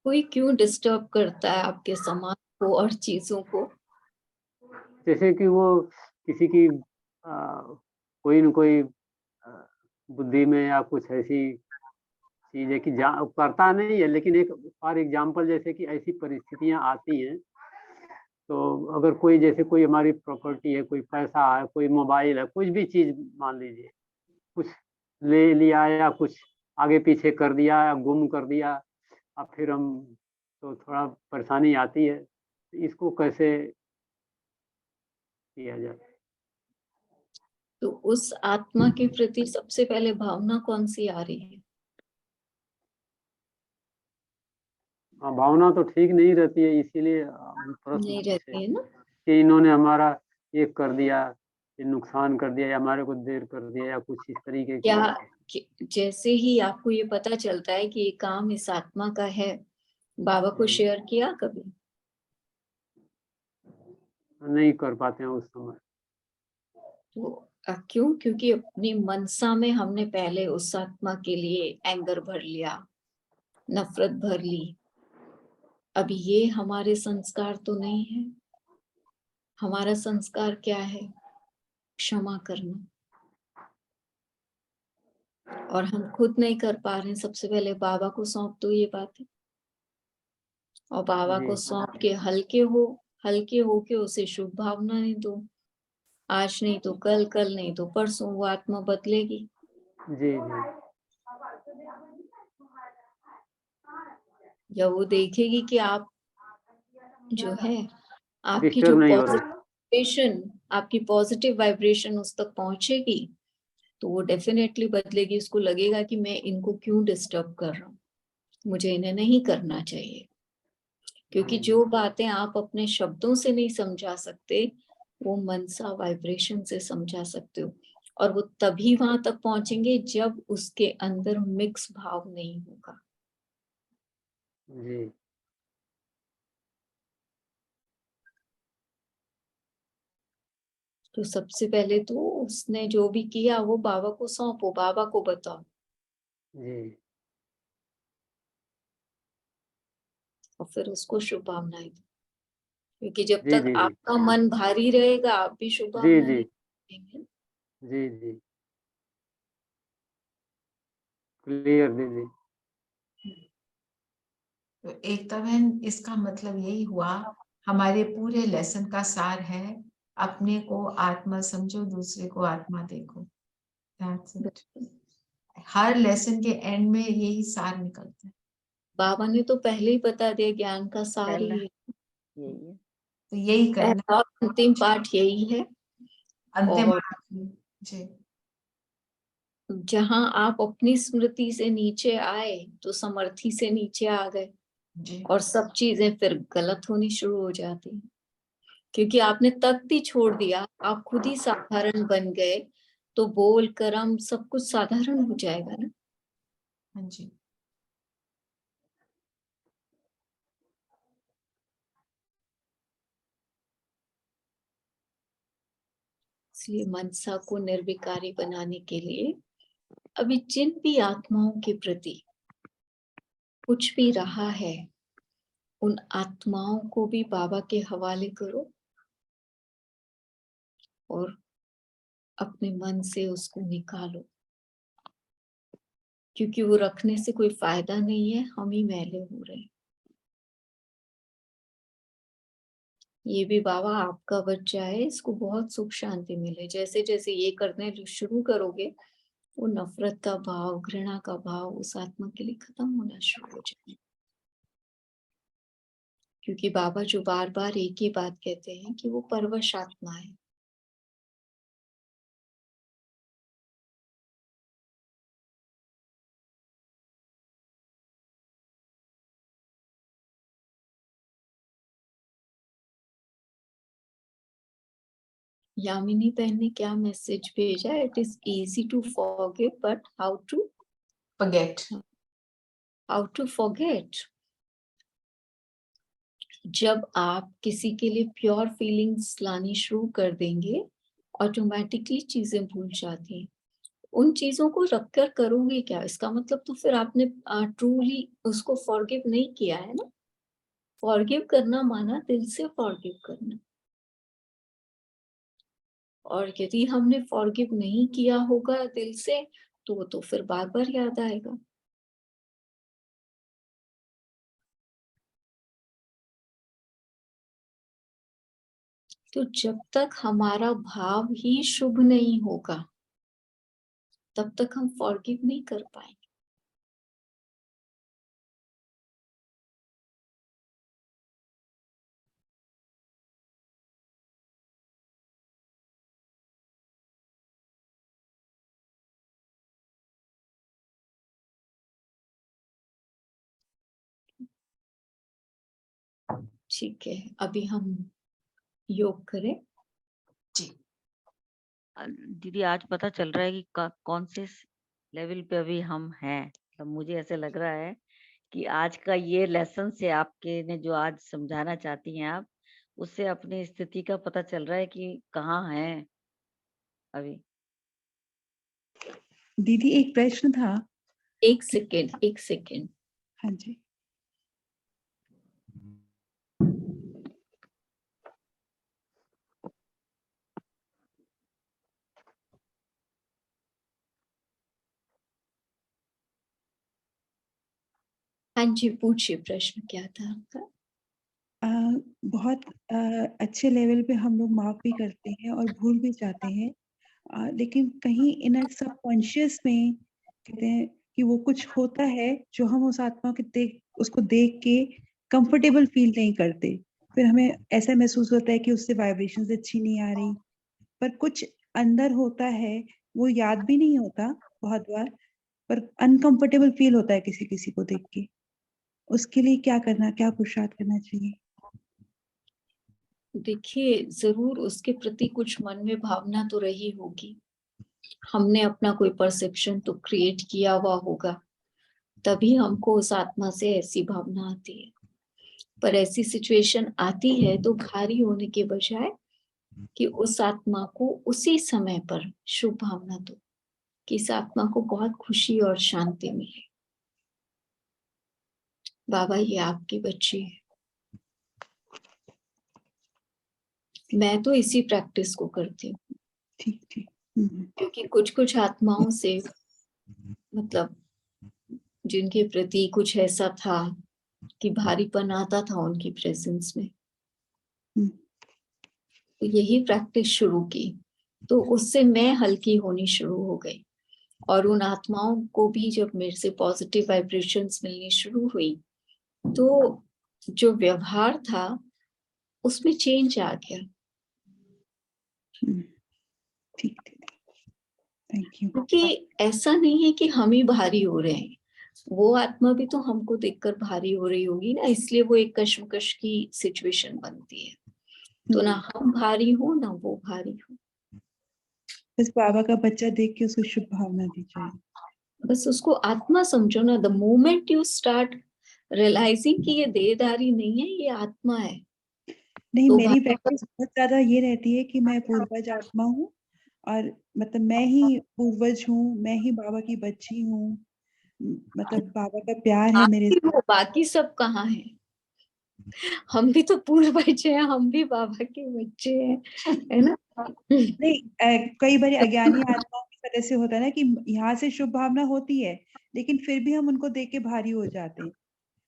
कोई क्यों डिस्टर्ब करता है आपके सामान को और चीजों को। जैसे कि वो किसी की कोई न कोई बुद्धि में या कुछ ऐसी चीज है कि करता नहीं है, लेकिन एक फॉर एग्जाम्पल जैसे कि ऐसी परिस्थितियां आती हैं, तो अगर कोई जैसे कोई हमारी प्रॉपर्टी है, कोई पैसा है, कोई मोबाइल है, कुछ भी चीज मान लीजिए, कुछ ले लिया या कुछ आगे पीछे कर दिया या गुम कर दिया, अब फिर हम तो थोड़ा परेशानी आती है, इसको कैसे किया जाए? तो उस आत्मा के प्रति सबसे पहले भावना कौन सी आ रही है? हाँ, भावना तो ठीक नहीं रहती है, इसीलिए प्रश्न नहीं पूछे रहती है ना। कि इन्होंने हमारा ये कर दिया, ये नुकसान कर दिया, या हमारे को देर कर दिया, या कुछ इस तरीके की। क्या जैसे ही आपको ये पता चलता है कि ये काम इस आत्मा का है, बाबा को शेयर किया कभी? नहीं कर पाते हैं उस समय। तो क्यों? क्योंकि अपनी मनसा में हमने पहले उस आत्मा के लिए एंगर भर लिया, नफरत भर ली। अब ये हमारे संस्कार तो नहीं है। हमारा संस्कार क्या है? क्षमा करना। और हम खुद नहीं कर पा रहे हैं, सबसे पहले बाबा को सौंप दो ये बात है, और बाबा को सौंप के हल्के होके उसे शुभ भावनाएं दो। आज नहीं तो कल, कल नहीं तो परसों वो आत्मा बदलेगी। जी जी। जब वो देखेगी कि आप जो है, आपकी डिस्टर्ब जो नहीं हो रहा। आपकी पॉजिटिव वाइब्रेशन उस तक पहुंचेगी, तो वो डेफिनेटली बदलेगी। उसको लगेगा कि मैं इनको क्यों डिस्टर्ब कर रहा हूँ, मुझे इन्हें नहीं करना चाहिए। क्योंकि जो बातें आप अपने शब्दों से नहीं समझा सकते, वो मनसा वाइब्रेशन से समझा सकते हो। और वो तभी वहां तक पहुंचेंगे जब उसके अंदर मिक्स भाव नहीं होगा। जी। तो सबसे पहले तो उसने जो भी किया वो बाबा को सौंपो, बाबा को बताओ। जी। और फिर उसको शुभकामनाएं दो। क्योंकि जब जी तक दीदी। आपका मन भारी रहेगा, आप भी जी शुभकामनाएं जी। देंगे। जी जी। क्लियर दीदी। तो एकता बहन, इसका मतलब यही हुआ, हमारे पूरे लेसन का सार है, अपने को आत्मा समझो, दूसरे को आत्मा देखो। That's it. हर लेसन के एंड में यही सार निकलता है। बाबा ने तो पहले ही बता दिया, ज्ञान का सार ही है। यही है। तो यही करना, पहला और अंतिम पाठ यही है। अंतिम और जी। जहां आप अपनी स्मृति से नीचे आए तो समर्थी से नीचे आ गए, जी। और सब चीजें फिर गलत होनी शुरू हो जाती हैं। क्योंकि आपने तख्त ही छोड़ दिया, आप खुद ही साधारण बन गए, तो बोल कर्म सब कुछ साधारण हो जाएगा ना। हाँ जी। इसलिए मनसा को निर्विकारी बनाने के लिए अभी जिन भी आत्माओं के प्रति कुछ भी रहा है, उन आत्माओं को भी बाबा के हवाले करो और अपने मन से उसको निकालो। क्योंकि वो रखने से कोई फायदा नहीं है, हम ही मैले हो रहे हैं। ये भी बाबा आपका बच्चा है, इसको बहुत सुख शांति मिले। जैसे जैसे ये करने शुरू करोगे, वो नफरत का भाव, घृणा का भाव उस आत्मा के लिए खत्म होना शुरू हो जाएगा। क्योंकि बाबा जो बार बार एक ही बात कहते हैं कि वो परवश आत्मा है। यामिनी बहन ने क्या मैसेज भेजा? It is easy to forgive but how to forget. How to forget. जब आप किसी के लिए प्योर फीलिंग्स लानी शुरू कर देंगे, ऑटोमेटिकली चीजें भूल जाती हैं। उन चीजों को रखकर करोगे क्या? इसका मतलब तो फिर आपने ट्रूली उसको फॉरगिव नहीं किया है ना। फॉरगिव करना माना दिल से फॉरगिव करना। और यदि हमने फॉरगिव नहीं किया होगा दिल से, तो वो तो फिर बार बार याद आएगा। तो जब तक हमारा भाव ही शुभ नहीं होगा तब तक हम फॉरगिव नहीं कर पाएंगे। ठीक है, अभी हम योग करें। दीदी आज पता चल रहा है कि कौन से लेवल पे अभी हम हैं। तो मुझे ऐसे लग रहा है कि आज का ये लेसन से आपके ने जो आज समझाना चाहती हैं आप, उससे अपनी स्थिति का पता चल रहा है कि कहाँ हैं अभी। दीदी एक प्रश्न था। एक सेकेंड। हाँ जी। हाँ जी, पूछिए, प्रश्न क्या था आपका? बहुत अच्छे लेवल पे हम लोग माफ भी करते हैं और भूल भी जाते हैं, लेकिन कहीं इनर सबकॉन्शियस में कहते हैं कि वो कुछ होता है जो हम उस आत्मा के उसको देख के कंफर्टेबल फील नहीं करते। फिर हमें ऐसा महसूस होता है कि उससे वाइब्रेशंस अच्छी नहीं आ रही, पर कुछ अंदर होता है, वो याद भी नहीं होता बहुत बार, पर अनकंफर्टेबल फील होता है किसी किसी को देख के। उसके लिए क्या पुरुषार्थ करना चाहिए? देखिए, जरूर उसके प्रति कुछ मन में भावना तो रही होगी। हमने अपना कोई परसेप्शन तो क्रिएट किया हुआ होगा, तभी हमको उस आत्मा से ऐसी भावना आती है। पर ऐसी सिचुएशन आती है तो भारी होने के बजाय कि उस आत्मा को उसी समय पर शुभ भावना दो कि इस आत्मा को बहुत खुशी और शांति मिले। बाबा, ये आपकी बच्ची है। मैं तो इसी प्रैक्टिस को करती हूँ। ठीक। क्योंकि कुछ आत्माओं से मतलब जिनके प्रति कुछ ऐसा था कि भारीपन आता था उनकी प्रेजेंस में, तो यही प्रैक्टिस शुरू की तो उससे मैं हल्की होनी शुरू हो गई। और उन आत्माओं को भी जब मेरे से पॉजिटिव वाइब्रेशंस मिलनी शुरू हुई तो जो व्यवहार था उसमें चेंज आ गया। ठीक, थैंक यू। क्योंकि ऐसा नहीं है कि हम ही भारी हो रहे हैं, वो आत्मा भी तो हमको देखकर भारी हो रही होगी ना, इसलिए वो एक कश्मकश की सिचुएशन बनती है। तो ना हम भारी हो ना वो भारी हो। बस बाबा का बच्चा देख के उसको शुभ भावना दी जाए। बस उसको आत्मा समझो ना। The moment you start realising कि ये देहधारी नहीं है, ये आत्मा है। नहीं, तो मेरी प्रैक्टिस बहुत ज्यादा ये रहती है कि मैं पूर्वज आत्मा हूँ और मतलब मैं ही पूर्वज हूँ, मैं ही बाबा की बच्ची हूँ, मतलब बाबा का प्यार है मेरे साथ। बाकी सब कहाँ है? हम भी तो पूर्वज हैं, हम भी बाबा के बच्चे हैं, है ना? नहीं, कई बार अज्ञानी आत्माओं की वजह से होता है ना कि यहाँ से शुभ भावना होती है लेकिन फिर भी हम उनको देख के भारी हो जाते हैं।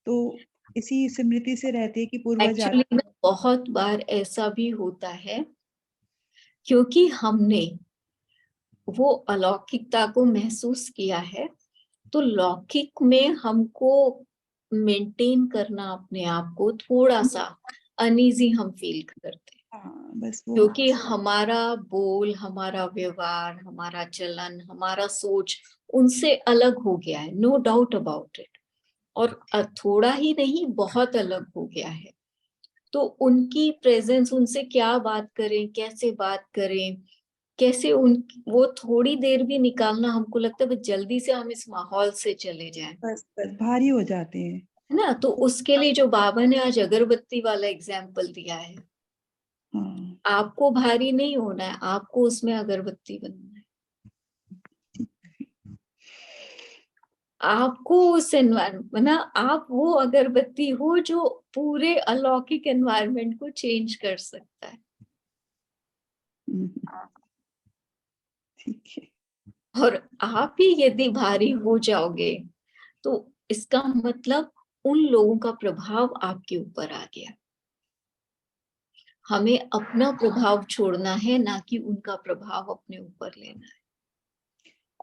तो इसी स्मृति से रहते हैं कि पूर्वज एक्चुअली में बहुत बार ऐसा भी होता है क्योंकि हमने वो अलौकिकता को महसूस किया है, तो लौकिक में हमको मेंटेन करना अपने आप को थोड़ा सा अनईजी हम फील करते हैं। बस वो क्योंकि हमारा बोल, हमारा व्यवहार, हमारा चलन, हमारा सोच उनसे अलग हो गया है, नो डाउट अबाउट इट। और थोड़ा ही नहीं, बहुत अलग हो गया है। तो उनकी प्रेजेंस, उनसे क्या बात करें, कैसे बात करें, कैसे वो थोड़ी देर भी निकालना हमको लगता है बस जल्दी से हम इस माहौल से चले जाएं, बस भारी हो जाते हैं, है ना? तो उसके लिए जो बाबा ने आज अगरबत्ती वाला एग्जाम्पल दिया है, आपको भारी नहीं होना है, आपको उसमें अगरबत्ती बनना है। आपको उस एनवायरमेंट ना, आप वो अगरबत्ती हो जो पूरे अलौकिक एनवायरमेंट को चेंज कर सकता है। ठीक है। और आप ही यदि भारी हो जाओगे तो इसका मतलब उन लोगों का प्रभाव आपके ऊपर आ गया। हमें अपना प्रभाव छोड़ना है, ना कि उनका प्रभाव अपने ऊपर लेना है।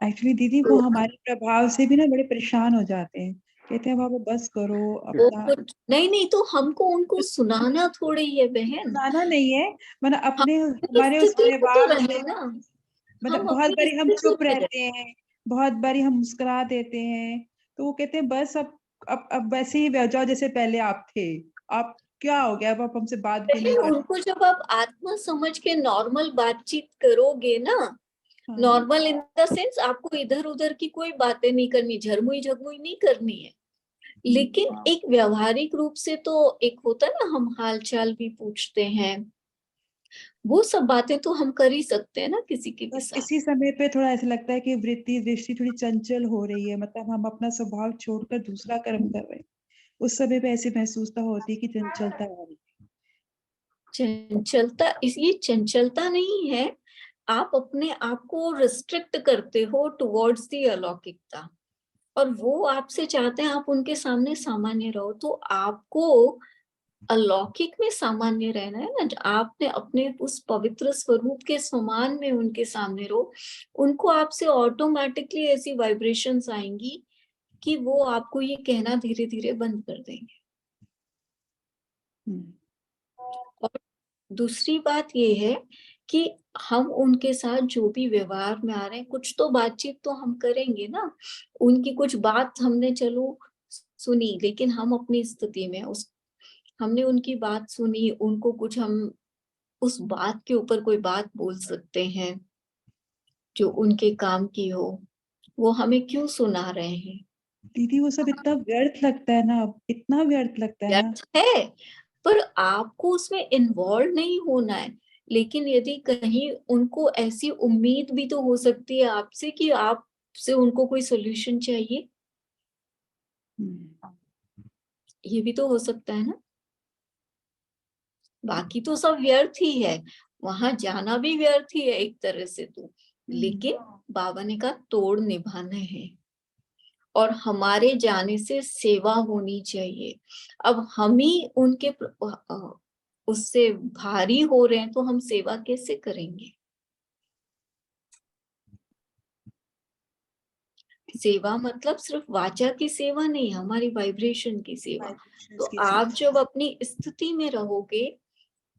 एक्चुअली दीदी वो हमारे प्रभाव से भी ना बड़े परेशान हो जाते हैं, कहते हैं बाबा बस करो वो अपना। कुछ नहीं, तो हमको उनको सुनाना थोड़ी है बहन, सुनाना नहीं है, मतलब अपने हम हमारे उस स्थिति में तो व्यवहार रहे से, ना, मतलब हम बहुत अपनी बारी हम स्थिति चुप में रहते रहे। हैं, बहुत बारी हम मुस्कुरा देते हैं, तो वो कहते हैं बस अब वैसे ही रह जाओ जैसे पहले आप थे, आप क्या हो गया अब आप हमसे बात भी नहीं बहन, कर। उनको जब आप आत्मा समझ के नॉर्मल बातचीत करोगे ना, हाँ, नॉर्मल इन द सेंस आपको इधर उधर की कोई बातें नहीं करनी, झरमुई झगमुई नहीं करनी है, लेकिन एक व्यवहारिक रूप से तो एक होता है ना, हम हाल चाल भी पूछते हैं, वो सब बातें तो हम कर ही सकते हैं ना किसी के भी बस साथ। इसी समय पे थोड़ा ऐसा लगता है कि वृत्ति दृष्टि थोड़ी चंचल हो रही है, मतलब हम अपना स्वभाव छोड़कर दूसरा कर्म कर रहे हैं, उस समय पे ऐसी महसूसता होती है कि चंचलता आ रही चंचलता, ये चंचलता नहीं है, आप अपने आप को रिस्ट्रिक्ट करते हो टुवर्ड्स दी अलौकिकता, और वो आपसे चाहते हैं आप उनके सामने सामान्य रहो, तो आपको अलौकिक में सामान्य रहना है ना, आपने अपने उस पवित्र स्वरूप के समान में उनके सामने रहो, उनको आपसे ऑटोमेटिकली ऐसी वाइब्रेशंस आएंगी कि वो आपको ये कहना धीरे धीरे बंद कर देंगे। है। और दूसरी बात ये है कि हम उनके साथ जो भी व्यवहार में आ रहे हैं, कुछ तो बातचीत तो हम करेंगे ना, उनकी कुछ बात हमने चलो सुनी, लेकिन हम अपनी स्थिति में हमने उनकी बात सुनी, उनको कुछ हम उस बात के ऊपर कोई बात बोल सकते हैं जो उनके काम की हो, वो हमें क्यों सुना रहे हैं? दीदी वो सब इतना व्यर्थ लगता है ना, इतना व्यर्थ लगता है ना। व्यर्थ है, पर आपको उसमें इन्वॉल्व नहीं होना है, लेकिन यदि कहीं उनको ऐसी उम्मीद भी तो हो सकती है आपसे कि आपसे उनको कोई सोल्यूशन चाहिए, ये भी तो हो सकता है ना। बाकी तो सब व्यर्थ ही है, वहां जाना भी व्यर्थ ही है एक तरह से तो, लेकिन बाबा ने कहा तोड़ निभाना है, और हमारे जाने से सेवा होनी चाहिए। अब हम ही उनके उससे भारी हो रहे हैं, तो हम सेवा कैसे करेंगे? सेवा मतलब सिर्फ वाचा की सेवा नहीं, हमारी वाइब्रेशन की सेवा। तो आप जब अपनी स्थिति में रहोगे,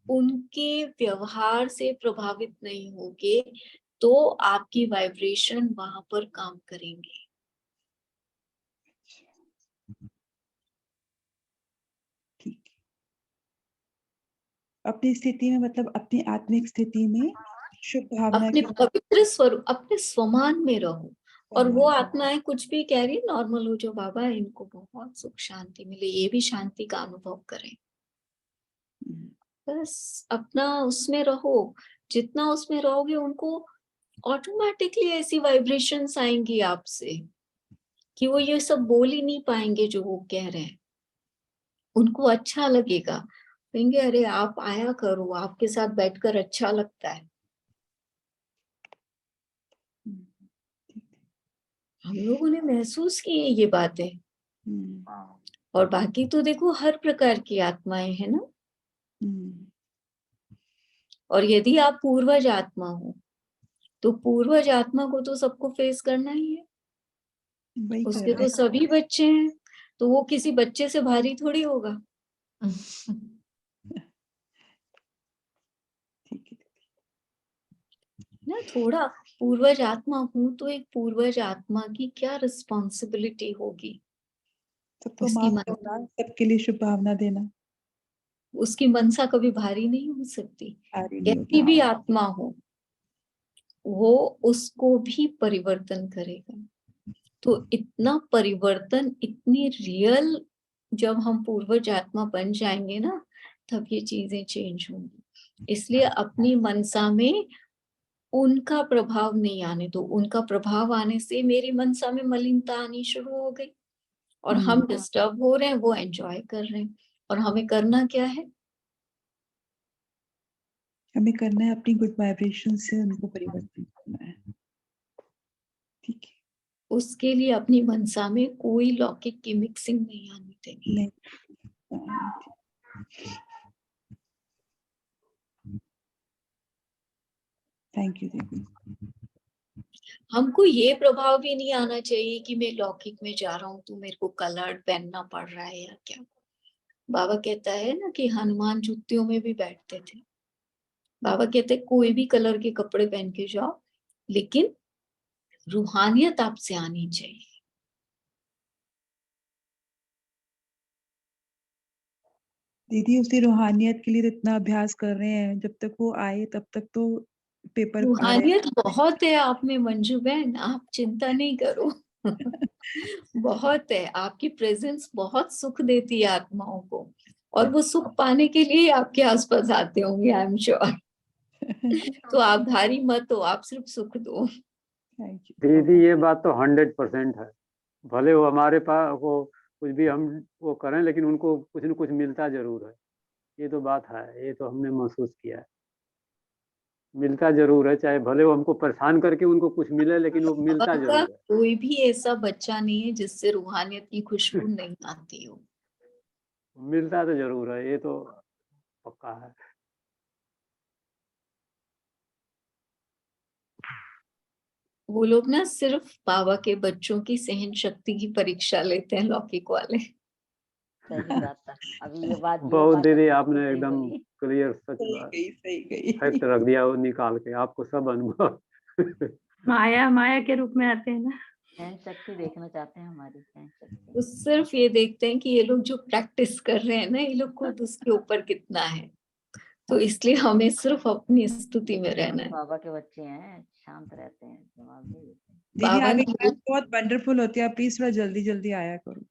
उनके व्यवहार से प्रभावित नहीं होगे, तो आपकी वाइब्रेशन वहां पर काम करेंगे। ठीक है, अपनी स्थिति में मतलब अपनी आत्मिक स्थिति में शुभ भावना अपने के पवित्र स्वरूप, अपने स्वमान में रहो, और वो सम्मान। आत्माएं कुछ भी कह रही, नॉर्मल हो जो बाबा, इनको बहुत सुख शांति मिले, ये भी शांति का अनुभव करें। बस अपना उसमें रहो, जितना उसमें रहोगे उनको ऑटोमेटिकली ऐसी वाइब्रेशंस आएंगी आपसे कि वो ये सब बोल ही नहीं पाएंगे जो वो कह रहे हैं, उनको अच्छा लगेगा, कहेंगे अरे आप आया करो, आपके साथ बैठकर अच्छा लगता है। हम लोगों ने महसूस की है ये बातें, और बाकी तो देखो हर प्रकार की आत्माएं है ना, और यदि आप पूर्वज आत्मा हो, तो पूर्वज आत्मा को तो सबको फेस करना ही है, वही कर उसके रहे तो सभी बच्चे हैं, तो वो किसी बच्चे से भारी थोड़ी होगा। ना थोड़ा पूर्वज आत्मा हूं, तो एक पूर्वज आत्मा की क्या रिस्पॉन्सिबिलिटी होगी, सबको उसकी माफ करना, सबके लिए शुभ भावना देना, उसकी मनसा कभी भारी नहीं हो सकती। आरी नहीं कैसी होगी। भी आत्मा हो, वो उसको भी परिवर्तन करेगा। तो इतना परिवर्तन, इतनी रियल, जब हम पूर्वज आत्मा बन जाएंगे ना, तब ये चीजें चेंज होंगी। इसलिए अपनी मनसा में उनका प्रभाव नहीं आने दो, उनका प्रभाव आने से मेरी मनसा में मलिनता आनी शुरू हो गई, और हम डिस्टर्ब हो रहे हैं, वो एंजॉय कर रहे हैं, और हमें करना क्या है? हमें करना है अपनी गुड वाइब्रेशन से उनको परिवर्तन करना है। ठीक है, उसके लिए अपनी मनसा में कोई लौकिक की मिक्सिंग नहीं आनी देनी। नहीं। थैंक यू दीदी। हमको ये प्रभाव भी नहीं आना चाहिए कि मैं लौकिक में जा रहा हूँ तो मेरे को कलर्ड पहनना पड़ रहा है या क्या। बाबा कहता है ना कि हनुमान जूतियों में भी बैठते थे। बाबा कहते हैं कोई भी कलर के कपड़े पहन के जाओ, लेकिन रूहानियत आपसे आनी चाहिए। दीदी उसी रूहानियत के लिए तो इतना अभ्यास कर रहे हैं, जब तक वो आए तब तक तो पेपर आ रहे रूहानियत बहुत है आप में मंजू बहन, आप चिंता नहीं करो। बहुत है, आपकी प्रेजेंस बहुत सुख देती है आत्माओं को, और वो सुख पाने के लिए आपके आसपास आते होंगे, आई एम श्योर। तो आप भारी मत हो, आप सिर्फ सुख दो। Thank you. दीदी ये बात तो 100% है। भले वो हमारे पास वो कुछ भी हम वो करें, लेकिन उनको कुछ न कुछ मिलता जरूर है। ये तो बात है, ये तो हमने महसूस किया है, मिलता जरूर है। चाहे भले वो हमको परेशान करके उनको कुछ मिले, लेकिन वो मिलता बाबा जरूर का है। कोई भी ऐसा बच्चा नहीं है जिससे रूहानियत की खुशबू नहीं आती हो। मिलता तो जरूर है, ये तो पक्का है। वो लोग ना सिर्फ बाबा के बच्चों की सहन शक्ति की परीक्षा लेते हैं, लौकिक वाले। सही बात है। अभी ये बात बहुत दीदी सही आपने एकदम बोली। क्लियर सच सही बात गई, सही गई। फैक्ट रख दिया वो निकाल के, आपको सब अनुभव। माया के रूप में आते हैं ना। सहन शक्ति देखना चाहते हैं, हमारी सहन शक्ति। वो सिर्फ ये देखते हैं कि ये लोग जो प्रैक्टिस कर रहे हैं ना, ये लोग खुद उसके ऊपर कितना है। तो इसलिए हमें सिर्फ अपनी स्तुति में रहना है। बाबा के बच्चे हैं, शांत रहते हैं, जवाब नहीं देते। दीदी बाबा आपकी ने क्लास बहुत वंडरफुल होती है, आप प्लीज थोड़ा जल्दी जल्दी आया करो।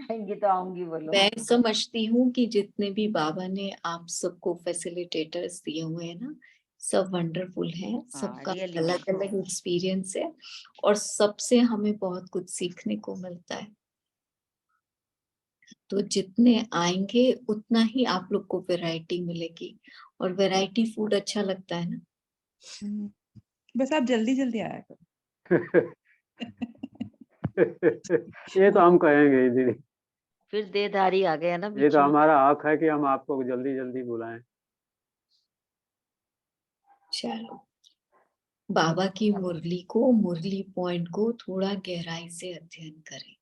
आएंगी तो आऊंगी, बोलो। मैं समझती हूँ कि जितने भी बाबा ने आप सबको फैसिलिटेटर्स दिए हुए हैं ना, सब वंडरफुल हैं, सबका really अलग अलग एक्सपीरियंस है, और सबसे हमें बहुत कुछ सीखने को मिलता है। तो जितने आएंगे उतना ही आप लोग को वैरायटी मिलेगी, और वैरायटी फूड अच्छा लगता है ना। बस आप जल्दी जल्दी आया करो। ये तो हम कहेंगे ही दीदी, फिर देहधारी आ गया ना ये बीच तो में। हमारा हक है कि हम आपको जल्दी जल्दी बुलाएं। चलो, बाबा की मुरली को, मुरली पॉइंट को थोड़ा गहराई से अध्ययन करें।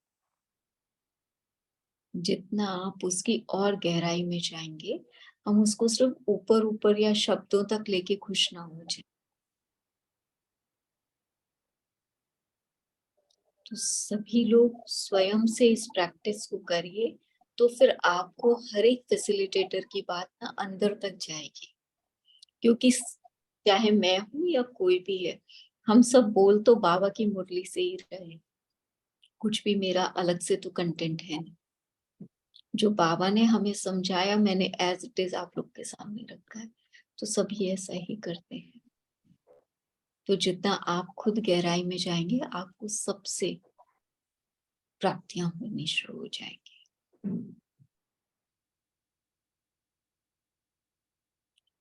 जितना आप उसकी और गहराई में जाएंगे, हम उसको सिर्फ ऊपर ऊपर या शब्दों तक लेके खुश ना हो जाए। तो सभी लोग स्वयं से इस प्रैक्टिस को करिए, तो फिर आपको हर एक फैसिलिटेटर की बात ना अंदर तक जाएगी। क्योंकि चाहे मैं हूं या कोई भी है, हम सब बोल तो बाबा की मुरली से ही रहे। कुछ भी मेरा अलग से तो कंटेंट है नहीं। जो बाबा ने हमें समझाया, मैंने एज इट इज आप लोग के सामने रखा है। तो सभी ऐसा ही करते हैं। तो जितना आप खुद गहराई में जाएंगे, आपको सबसे प्राप्तियां होनी शुरू हो जाएंगी।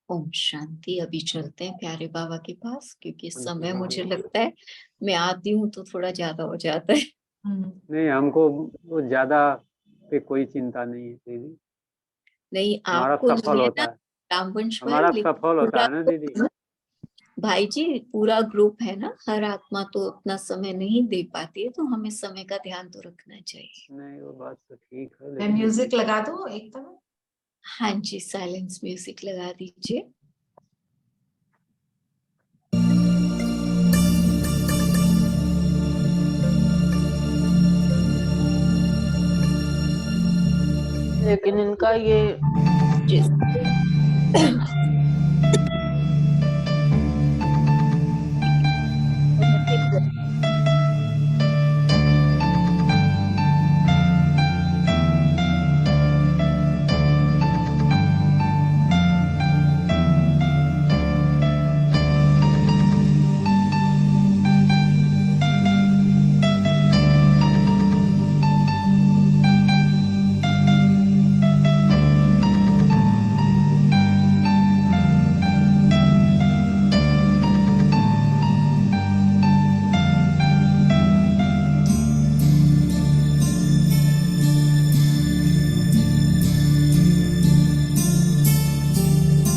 ओम शांति। अभी चलते हैं प्यारे बाबा के पास, क्योंकि समय मुझे लगता है मैं आती हूँ तो थोड़ा ज्यादा हो जाता है। नहीं, हमको वो ज्यादा पे कोई चिंता नहीं है दीदी, नहीं, हमारा आपको सफल नहीं है होता ना है, रामवंश हमारा भाई, सफल होता है ना दीदी। भाई जी पूरा ग्रुप है ना, हर आत्मा तो अपना समय नहीं दे पाती है, तो हमें समय का ध्यान तो रखना चाहिए। नहीं वो बात तो ठीक है, मैं लेकिन म्यूजिक लगा दूं एकदम। हाँ जी, साइलेंस म्यूजिक लगा दीजिए। लेकिन इनका ये जिस